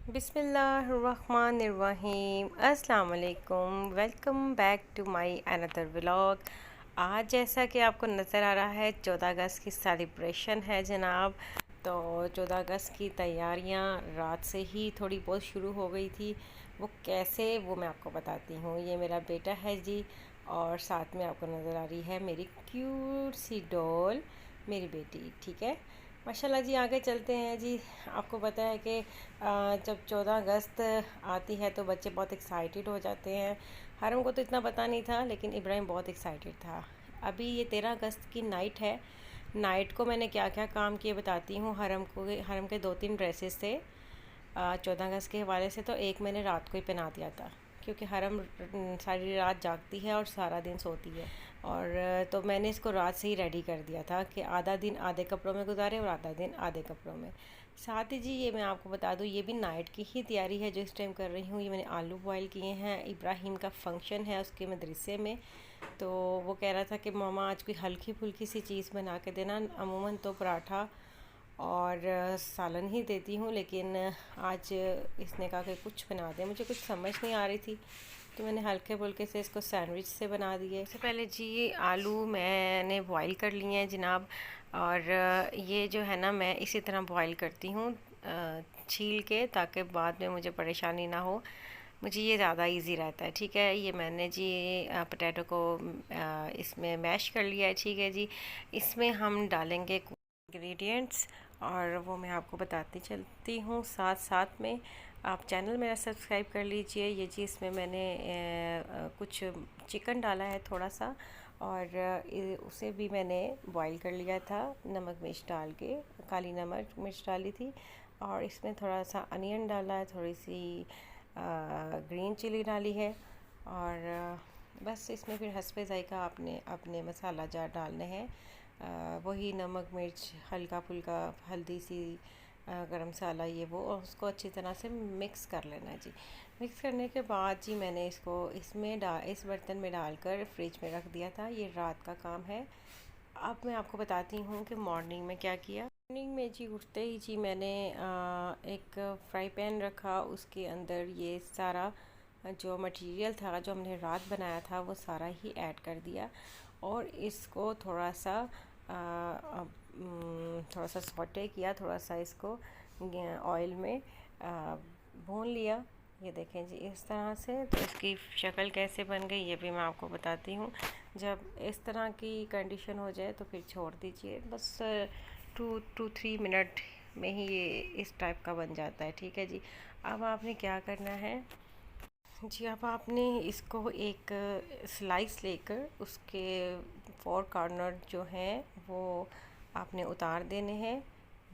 बिस्मिल्लाहिर्रहमानिर्रहीम अस्सलाम वालेकुम। Welcome back to my another vlog. आज जैसा कि आपको नज़र आ रहा है 14 अगस्त की सेलिब्रेशन है जनाब। तो 14 अगस्त की तैयारियां रात से ही थोड़ी बहुत शुरू हो गई थी। वो कैसे, वो मैं आपको बताती हूँ। ये मेरा बेटा है जी, और साथ में आपको नज़र आ रही है मेरी क्यूट सी डॉल, मेरी बेटी। ठीक है, माशाल्लाह जी। आगे चलते हैं जी। आपको पता है कि जब 14 अगस्त आती है तो बच्चे बहुत एक्साइटेड हो जाते हैं। हरम को तो इतना पता नहीं था, लेकिन इब्राहिम बहुत एक्साइटेड था। अभी ये 13 अगस्त की नाइट है। नाइट को मैंने क्या क्या काम किए बताती हूँ। हरम के 2-3 ड्रेसेस थे 14 अगस्त के हवाले से, तो एक मैंने रात को ही पहना दिया था, क्योंकि हरम सारी रात जागती है और सारा दिन सोती है। और तो मैंने इसको रात से ही रेडी कर दिया था कि आधा दिन आधे कपड़ों में गुजारे और आधा दिन आधे कपड़ों में। साथ ही जी, ये मैं आपको बता दूँ, ये भी नाइट की ही तैयारी है जो इस टाइम कर रही हूँ। ये मैंने आलू बॉयल किए हैं। इब्राहिम का फंक्शन है उसके मदरसे में, तो वो कह रहा था कि मामा आज कोई हल्की फुल्की सी चीज़ बना के देना। अमूमन तो पराठा और सालन ही देती हूँ, लेकिन आज इसने कहा कि कुछ बना दे। मुझे कुछ समझ नहीं आ रही थी, तो मैंने हल्के फुल्के से इसको सैंडविच से बना दिए। सबसे पहले जी आलू मैंने बॉईल कर लिए हैं जनाब। और ये जो है ना, मैं इसी तरह बॉईल करती हूँ छील के, ताकि बाद में मुझे परेशानी ना हो। मुझे ये ज़्यादा इजी रहता है। ठीक है, ये मैंने जी पोटैटो को इसमें मैश कर लिया है। ठीक है जी, इसमें हम डालेंगे इंग्रेडिएंट्स, और वो मैं आपको बताती चलती हूँ साथ साथ में। आप चैनल मेरा सब्सक्राइब कर लीजिए। ये जी, इसमें मैंने कुछ चिकन डाला है थोड़ा सा, और उसे भी मैंने बॉईल कर लिया था नमक मिर्च डाल के। काली नमक मिर्च डाली थी, और इसमें थोड़ा सा अनियन डाला है, थोड़ी सी ग्रीन चिली डाली है। और बस इसमें फिर हस्बे ज़ायक़ा अपने अपने मसाला जार डालने हैं। वही नमक मिर्च, हल्का फुल्का हल्दी सी, गरम मसाला, ये वो, और उसको अच्छी तरह से मिक्स कर लेना है जी। मिक्स करने के बाद जी मैंने इसको इस बर्तन में डालकर फ्रिज में रख दिया था। ये रात का काम है। अब मैं आपको बताती हूँ कि मॉर्निंग में क्या किया। मॉर्निंग में जी उठते ही जी मैंने एक फ्राई पैन रखा। उसके अंदर ये सारा जो मटेरियल था जो हमने रात बनाया था वो सारा ही ऐड कर दिया, और इसको थोड़ा सा सॉटे किया, थोड़ा सा इसको ऑयल में भून लिया। ये देखें जी, इस तरह से। तो इसकी शक्ल कैसे बन गई ये भी मैं आपको बताती हूँ। जब इस तरह की कंडीशन हो जाए तो फिर छोड़ दीजिए। बस 2-3 मिनट में ही ये इस टाइप का बन जाता है। ठीक है जी। अब आपने क्या करना है जी, अब आपने इसको एक स्लाइस लेकर उसके 4 कॉर्नर जो हैं वो आपने उतार देने हैं,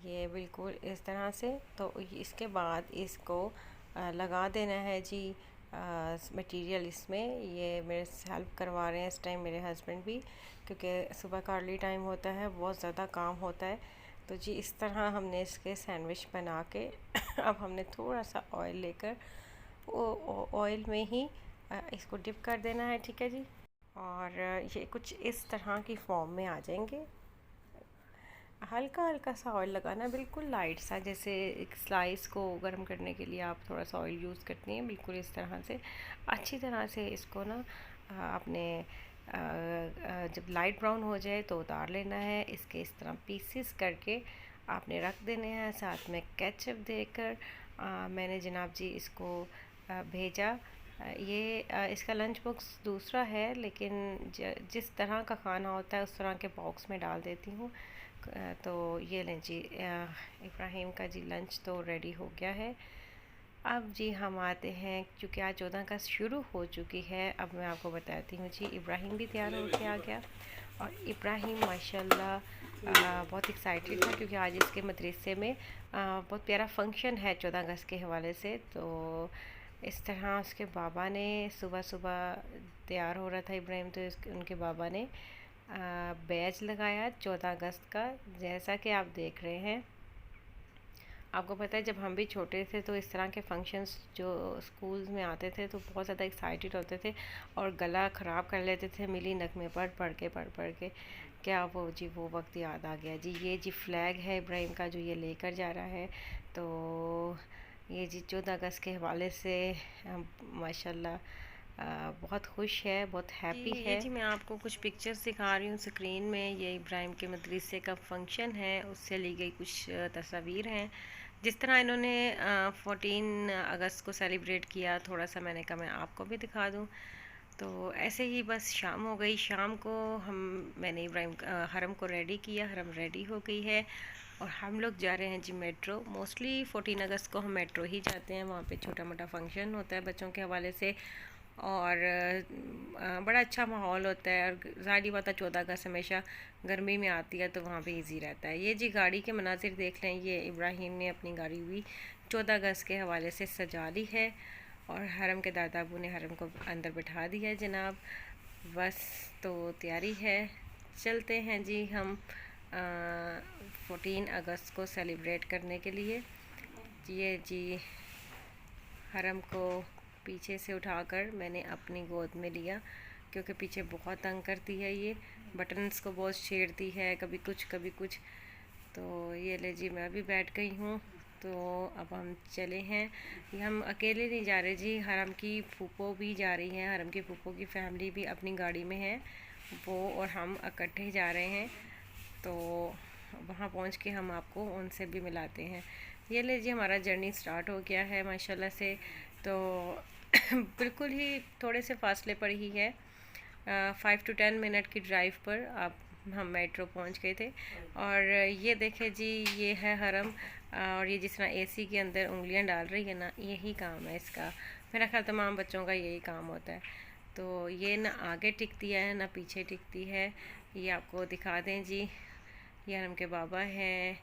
ये बिल्कुल इस तरह से। तो इसके बाद इसको लगा देना है जी मटेरियल इसमें। ये मेरे से हेल्प करवा रहे हैं इस टाइम मेरे हस्बैंड भी, क्योंकि सुबह का अर्ली टाइम होता है, बहुत ज़्यादा काम होता है। तो जी इस तरह हमने इसके सैंडविच बना के अब हमने थोड़ा सा ऑयल लेकर ऑयल में ही इसको डिप कर देना है। ठीक है जी। और ये कुछ इस तरह की फॉर्म में आ जाएंगे। हल्का हल्का सा ऑयल लगाना, बिल्कुल लाइट सा, जैसे एक स्लाइस को गर्म करने के लिए आप थोड़ा सा ऑयल यूज़ करती हैं, बिल्कुल इस तरह से। अच्छी तरह से इसको ना आपने जब लाइट ब्राउन हो जाए तो उतार लेना है। इसके इस तरह पीसेस करके आपने रख देने हैं, साथ में केचप देकर। मैंने जनाब जी इसको भेजा। ये इसका लंच बॉक्स दूसरा है, लेकिन जिस तरह का खाना होता है उस तरह के बॉक्स में डाल देती हूँ। तो ये लें जी, इब्राहिम का जी लंच तो रेडी हो गया है। अब जी हम आते हैं, क्योंकि आज 14 अगस्त शुरू हो चुकी है। अब मैं आपको बताती हूँ जी, इब्राहिम भी तैयार होके आ गया। और इब्राहिम माशाल्लाह बहुत एक्साइटेड था, क्योंकि आज इसके मदरसे में बहुत प्यारा फंक्शन है 14 अगस्त के हवाले से। तो इस तरह उसके बाबा ने सुबह सुबह तैयार हो रहा था इब्राहिम, तो उनके बाबा ने बैज लगाया 14 अगस्त का, जैसा कि आप देख रहे हैं। आपको पता है, जब हम भी छोटे थे तो इस तरह के फंक्शंस जो स्कूल्स में आते थे तो बहुत ज़्यादा एक्साइटेड होते थे, और गला ख़राब कर लेते थे मिली नगमे पढ़ के। क्या वो जी, वो वक्त याद आ गया जी। ये जी फ्लैग है इब्राहिम का जो ये लेकर जा रहा है। तो ये जी 14 अगस्त के हवाले से माशाल्लाह बहुत खुश है, बहुत हैप्पी है। ये जी मैं आपको कुछ पिक्चर्स दिखा रही हूँ स्क्रीन में। ये इब्राहिम के मदरसे का फंक्शन है, उससे ली गई कुछ तस्वीर हैं। जिस तरह इन्होंने 14 अगस्त को सेलिब्रेट किया, थोड़ा सा मैंने कहा मैं आपको भी दिखा दूँ। तो ऐसे ही बस शाम हो गई। शाम को मैंने इब्राहिम हरम को रेडी किया, हरम रेडी हो गई है और हम लोग जा रहे हैं जी मेट्रो। मोस्टली 14 अगस्त को हम मेट्रो ही जाते हैं, वहाँ पे छोटा मोटा फंक्शन होता है बच्चों के हवाले से और बड़ा अच्छा माहौल होता है। और ज़ाहिर बात है 14 अगस्त हमेशा गर्मी में आती है तो वहाँ पे इजी रहता है। ये जी गाड़ी के मनाजिर देख लें, ये इब्राहिम ने अपनी गाड़ी भी 14 अगस्त के हवाले से सजा ली है और हरम के दादा अबू ने हरम को अंदर बिठा दिया है जनाब। बस तो तैयारी है, चलते हैं जी हम 14 अगस्त को सेलिब्रेट करने के लिए। ये जी हरम को पीछे से उठाकर मैंने अपनी गोद में लिया क्योंकि पीछे बहुत तंग करती है, ये बटन्स को बहुत छेड़ती है, कभी कुछ कभी कुछ। तो ये ले जी मैं भी बैठ गई हूँ। तो अब हम चले हैं। ये हम अकेले नहीं जा रहे जी, हरम की फूफो भी जा रही हैं, हरम की फूफो की फैमिली भी अपनी गाड़ी में है, वो और हम इकट्ठे जा रहे हैं। तो वहाँ पहुँच के हम आपको उनसे भी मिलाते हैं। ये ले जी हमारा जर्नी स्टार्ट हो गया है माशाल्लाह से। तो बिल्कुल ही थोड़े से फासले पर ही है, 5 to 10 मिनट की ड्राइव पर आप हम मेट्रो पहुंच गए थे। और ये देखें जी ये है हरम और ये जिस तरह एसी के अंदर उंगलियां डाल रही है ना, यही काम है इसका। मेरा ख्याल तमाम बच्चों का यही काम होता है। तो ये ना आगे टिकती है ना पीछे टिकती है। ये आपको दिखा दें जी, ये हरम के बाबा हैं,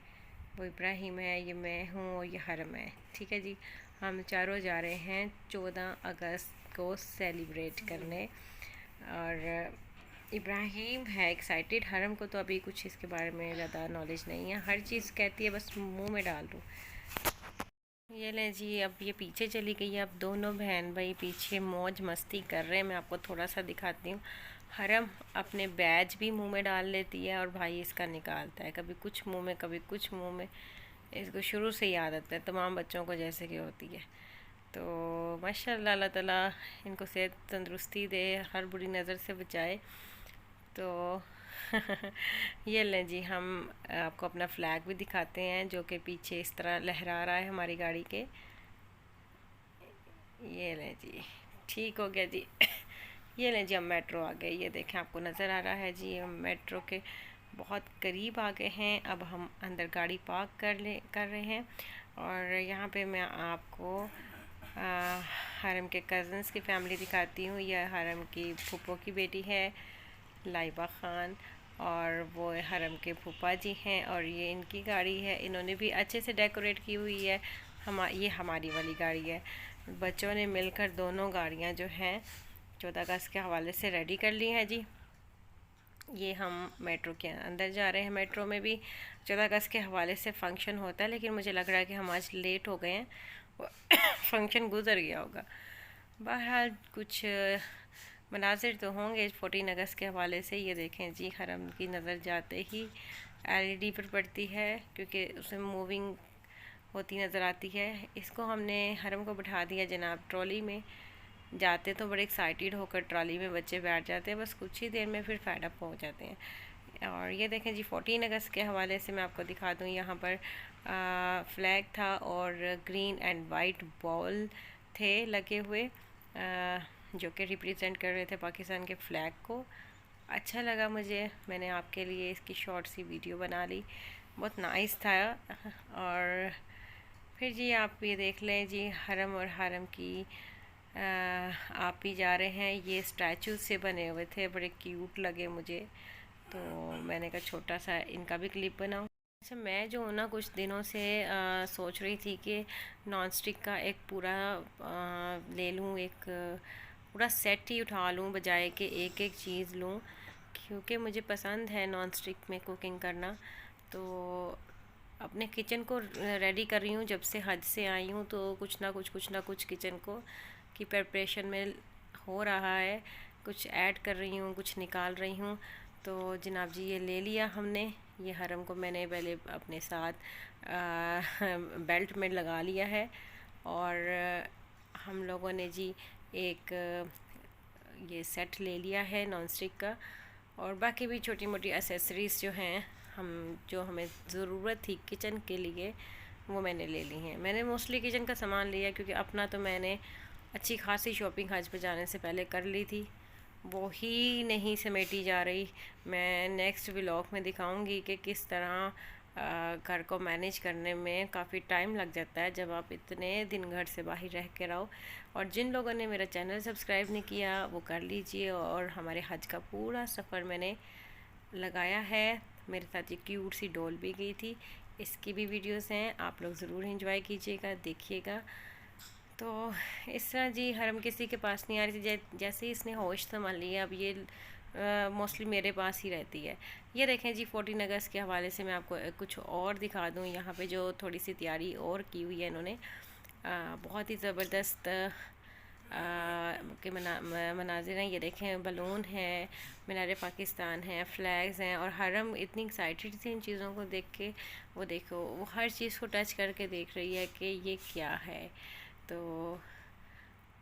वो इब्राहिम है, ये मैं हूँ और ये हरम है। ठीक है जी, हम चारों जा रहे हैं 14 अगस्त को सेलिब्रेट करने। और इब्राहिम है एक्साइटेड, हरम को तो अभी कुछ इसके बारे में ज़्यादा नॉलेज नहीं है, हर चीज़ कहती है बस मुंह में डाल दूँ। ये ले जी अब ये पीछे चली गई है, अब दोनों बहन भाई पीछे मौज मस्ती कर रहे हैं। मैं आपको थोड़ा सा दिखाती हूँ। हरम अपने बैज भी मुंह में डाल लेती है और भाई इसका निकालता है, कभी कुछ मुंह में कभी कुछ मुंह में। इसको शुरू से ही आदत है, तमाम बच्चों को जैसे कि होती है। तो माशाल्लाह अल्लाह ताला इनको सेहत तंदुरुस्ती दे, हर बुरी नज़र से बचाए। तो ये लें जी हम आपको अपना फ्लैग भी दिखाते हैं जो कि पीछे इस तरह लहरा रहा है हमारी गाड़ी के। ये लें जी, ठीक हो गया जी। ये लें जी हम मेट्रो आ गए, ये देखें आपको नज़र आ रहा है जी हम मेट्रो के बहुत करीब आ गए हैं। अब हम अंदर गाड़ी पार्क कर रहे हैं और यहाँ पे मैं आपको हरम के कज़न्स की फ़ैमिली दिखाती हूँ। यह हरम की फूफो की बेटी है लाइबा ख़ान और वो हरम के फूफा जी हैं और ये इनकी गाड़ी है, इन्होंने भी अच्छे से डेकोरेट की हुई है। ये हमारी वाली गाड़ी है। बच्चों ने मिलकर दोनों गाड़ियाँ जो हैं 14 अगस्त के हवाले से रेडी कर ली हैं जी। ये हम मेट्रो के अंदर जा रहे हैं। मेट्रो में भी 14 अगस्त के हवाले से फ़ंक्शन होता है, लेकिन मुझे लग रहा है कि हम आज लेट हो गए हैं, फ़ंक्शन गुजर गया होगा। बहरहाल कुछ मनाजिर तो होंगे 14 अगस्त के हवाले से। ये देखें जी हरम की नज़र जाते ही एलईडी पर पड़ती है क्योंकि उसमें मूविंग होती नज़र आती है। इसको हमने हरम को बिठा दिया जनाब ट्रॉली में। जाते तो बड़े एक्साइटेड होकर ट्रॉली में बच्चे बैठ जाते हैं, बस कुछ ही देर में फिर फेड अप हो जाते हैं। और ये देखें जी 14 अगस्त के हवाले से मैं आपको दिखा दूँ, यहाँ पर फ्लैग था और ग्रीन एंड वाइट बॉल थे लगे हुए जो कि रिप्रेजेंट कर रहे थे पाकिस्तान के फ़्लैग को। अच्छा लगा मुझे, मैंने आपके लिए इसकी शॉर्ट सी वीडियो बना ली, बहुत नाइस था। और फिर जी आप ये देख लें जी हरम और हरम की आप ही जा रहे हैं। ये स्टैचू से बने हुए थे, बड़े क्यूट लगे मुझे, तो मैंने कहा छोटा सा इनका भी क्लिप बनाऊं। अच्छा मैं जो हूँ ना कुछ दिनों से सोच रही थी कि नॉन स्टिक का एक पूरा ले लूँ, एक पूरा सेट ही उठा लूँ बजाय कि एक एक चीज़ लूँ, क्योंकि मुझे पसंद है नॉन स्टिक में कुकिंग करना। तो अपने किचन को रेडी कर रही हूँ, जब से हज से आई हूँ तो कुछ ना कुछ किचन को की प्रिपरेशन में हो रहा है, कुछ ऐड कर रही हूँ, कुछ निकाल रही हूँ। तो जनाब जी ये ले लिया हमने, ये हरम को मैंने पहले अपने साथ बेल्ट में लगा लिया है और हम लोगों ने जी एक ये सेट ले लिया है नॉन स्टिक का, और बाकी भी छोटी मोटी एसेसरीज़ जो हैं जो हमें ज़रूरत थी किचन के लिए वो मैंने ले ली हैं। मैंने मोस्टली किचन का सामान लिया क्योंकि अपना तो मैंने अच्छी खासी शॉपिंग हज पे जाने से पहले कर ली थी, वो ही नहीं समेटी जा रही। मैं नेक्स्ट व्लॉग में दिखाऊंगी कि किस तरह घर को मैनेज करने में काफ़ी टाइम लग जाता है जब आप इतने दिन घर से बाहर रह के रहो। और जिन लोगों ने मेरा चैनल सब्सक्राइब नहीं किया वो कर लीजिए। और हमारे हज का पूरा सफ़र मैंने लगाया है, मेरे साथ ये क्यूट सी डॉल भी गई थी, इसकी भी वीडियोस हैं, आप लोग ज़रूर एंजॉय कीजिएगा, देखिएगा। तो इस तरह जी हरम किसी के पास नहीं आ रही थी, जैसे ही इसने होश संभाल लिया अब ये मोस्टली मेरे पास ही रहती है। ये देखें जी 14 अगस्त के हवाले से मैं आपको कुछ और दिखा दूँ। यहाँ पे जो थोड़ी सी तैयारी और की हुई है इन्होंने, बहुत ही ज़बरदस्त के मनाजिर हैं। ये देखें बलून है, मीनार पाकिस्तान है, फ्लैग्स हैं, और हरम इतनी एक्साइटेड थी इन चीज़ों को देख के। वो देखो वो हर चीज़ को टच करके देख रही है कि ये क्या है। तो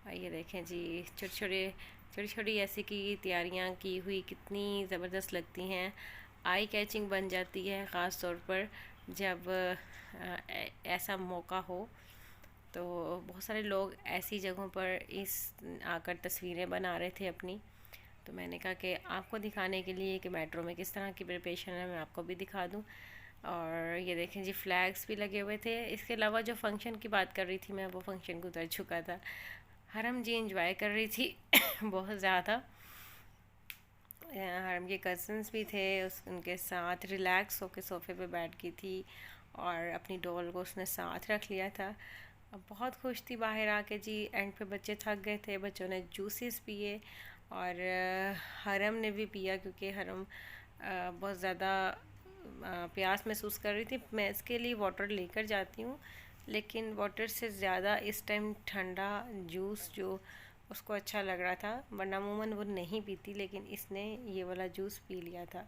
ये देखें जी छोटी छोटी ऐसी की तैयारियां की हुई कितनी ज़बरदस्त लगती हैं, आई कैचिंग बन जाती है, ख़ास तौर पर जब ऐसा मौका हो। तो बहुत सारे लोग ऐसी जगहों पर इस आकर तस्वीरें बना रहे थे अपनी, तो मैंने कहा कि आपको दिखाने के लिए कि मेट्रो में किस तरह की प्रिपरेशन है मैं आपको भी दिखा दूं। और ये देखें जी फ्लैग्स भी लगे हुए थे। इसके अलावा जो फंक्शन की बात कर रही थी मैं, वो फंक्शन गुजर चुका था। हरम जी इंजॉय कर रही थी बहुत ज़्यादा। हरम के कज़न्स भी थे उनके साथ, रिलैक्स होकर सोफ़े पे बैठ गई थी और अपनी डॉल को उसने साथ रख लिया था। अब बहुत खुश थी बाहर आके जी। एंड पे बच्चे थक गए थे, बच्चों ने जूसेस पिए और हरम ने भी पिया क्योंकि हरम बहुत ज़्यादा प्यास महसूस कर रही थी। मैं इसके लिए वाटर लेकर जाती हूँ, लेकिन वाटर से ज़्यादा इस टाइम ठंडा जूस जो उसको अच्छा लग रहा था, वरना अमूमन वो नहीं पीती, लेकिन इसने ये वाला जूस पी लिया था।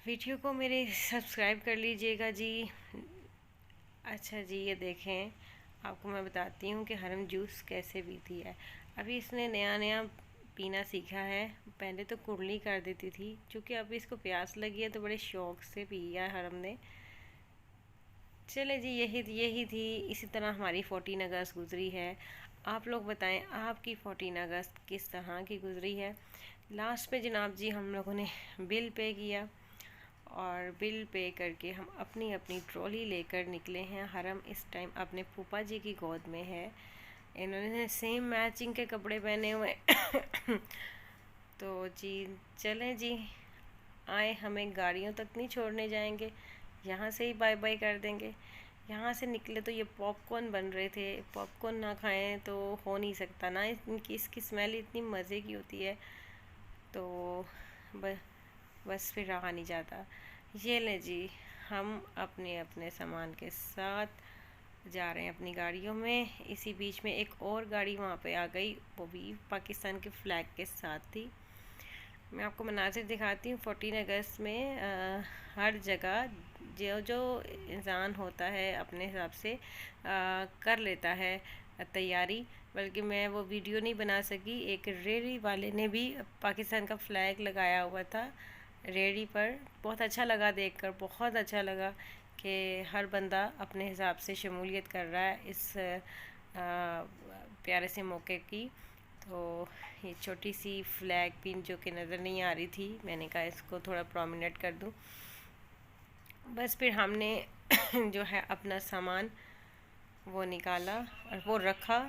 वीडियो को मेरे सब्सक्राइब कर लीजिएगा जी। अच्छा जी ये देखें, आपको मैं बताती हूँ कि हरम जूस कैसे पीती है। अभी इसने नया नया पीना सीखा है, पहले तो कुरली कर देती थी, क्योंकि अभी इसको प्यास लगी है तो बड़े शौक़ से पिया है हरम ने। चले जी यही थी। इसी तरह हमारी 14 अगस्त गुजरी है। आप लोग बताएं आपकी 14 अगस्त किस तरह की गुजरी है। लास्ट में जनाब जी हम लोगों ने बिल पे किया, और बिल पे करके हम अपनी अपनी ट्रॉली लेकर निकले हैं। हरम इस टाइम अपने फूफा जी की गोद में है। इन्होंने सेम मैचिंग के कपड़े पहने हुए तो जी चलें जी, आए हमें गाड़ियों तक नहीं छोड़ने जाएंगे, यहाँ से ही बाय बाय कर देंगे। यहाँ से निकले तो ये पॉपकॉर्न बन रहे थे, पॉपकॉर्न ना खाएं तो हो नहीं सकता ना, इसकी स्मेल इतनी मज़े की होती है, तो बस फिर रहा नहीं जाता। ये ले जी हम अपने अपने सामान के साथ जा रहे हैं अपनी गाड़ियों में। इसी बीच में एक और गाड़ी वहाँ पे आ गई, वो भी पाकिस्तान के फ्लैग के साथ थी। मैं आपको मनाजिर दिखाती हूँ। 14 अगस्त में हर जगह जो जो इंसान होता है अपने हिसाब से कर लेता है तैयारी, बल्कि मैं वो वीडियो नहीं बना सकी। एक रेडी वाले ने भी पाकिस्तान का फ्लैग लगाया हुआ था रेडी पर, बहुत अच्छा लगा देखकर, बहुत अच्छा लगा कि हर बंदा अपने हिसाब से शमूलियत कर रहा है इस प्यारे से मौके की। तो ये छोटी सी फ्लैग पिन जो कि नज़र नहीं आ रही थी, मैंने कहा इसको थोड़ा प्रोमिनेंट कर दूं। बस फिर हमने जो है अपना सामान वो निकाला और वो रखा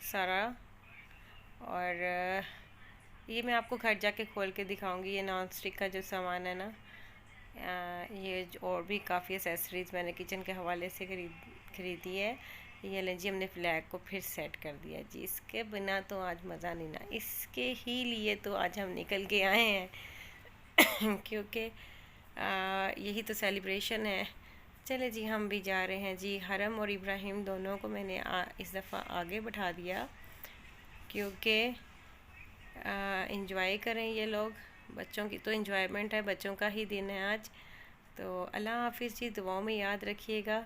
सारा। और ये मैं आपको घर जाके खोल के दिखाऊंगी। ये नॉन स्टिक का जो सामान है ना, ये और भी काफ़ी एसेसरीज़ मैंने किचन के हवाले से खरीदी है। ये लें जी हमने फ्लैग को फिर सेट कर दिया जी। इसके बिना तो आज मज़ा नहीं ना, इसके ही लिए तो आज हम निकल के आए हैं क्योंकि यही तो सेलिब्रेशन है। चले जी हम भी जा रहे हैं जी। हरम और इब्राहिम दोनों को मैंने इस दफ़ा आगे बैठा दिया क्योंकि इंजॉय करें ये लोग। बच्चों की तो इंजॉयमेंट है, बच्चों का ही दिन है आज। तो अल्लाह हाफिज़ जी, दुआओं में याद रखिएगा।